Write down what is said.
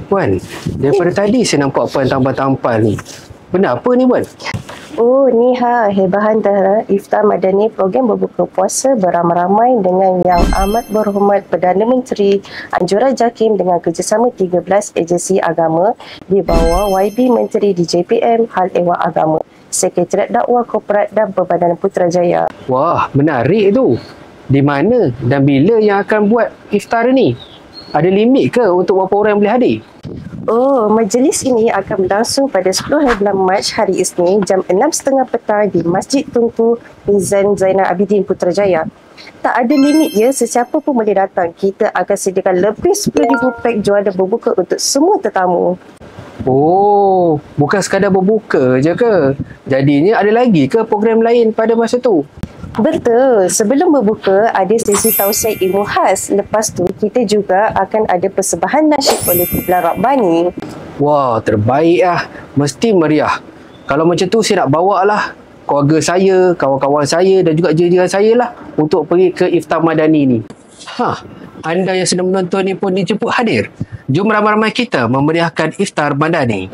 Puan, daripada tadi saya nampak Puan tampal-tampal ni. Benda apa ni, Puan? Oh, ni hebahan dah Iftar Madani, program berbuka puasa beramai-ramai dengan Yang Amat Berhormat Perdana Menteri Anjura Jakim dengan kerjasama 13 agensi agama di bawah YB Menteri DJPM Hal Ehwal Agama, Sekretariat Dakwah Korporat dan Perbadanan Putrajaya. Wah, menarik tu. Di mana dan bila yang akan buat iftar ni? Ada limit ke untuk berapa orang yang boleh hadir? Oh, majlis ini akan berlangsung pada 10 hari bulan Mac hari Isnin jam 6.30 petang di Masjid Tunku Mizan Zainal Abidin Putrajaya. Tak ada limit ya, sesiapa pun boleh datang. Kita akan sediakan lebih 10,000 pack jualan berbuka untuk semua tetamu. Oh, bukan sekadar berbuka je ke? Jadinya ada lagi ke program lain pada masa tu? Betul. Sebelum berbuka, ada sesi tausiah ilmu khas. Lepas tu, kita juga akan ada persembahan nasyid oleh Qiblan Rabbani. Wah, terbaik lah. Mesti meriah. Kalau macam tu, saya nak bawa lah keluarga saya, kawan-kawan saya dan juga jiran saya lah untuk pergi ke Iftar Madani ni. Anda yang sedang menonton ni pun dijemput hadir. Jom ramai-ramai kita memeriahkan Iftar Madani.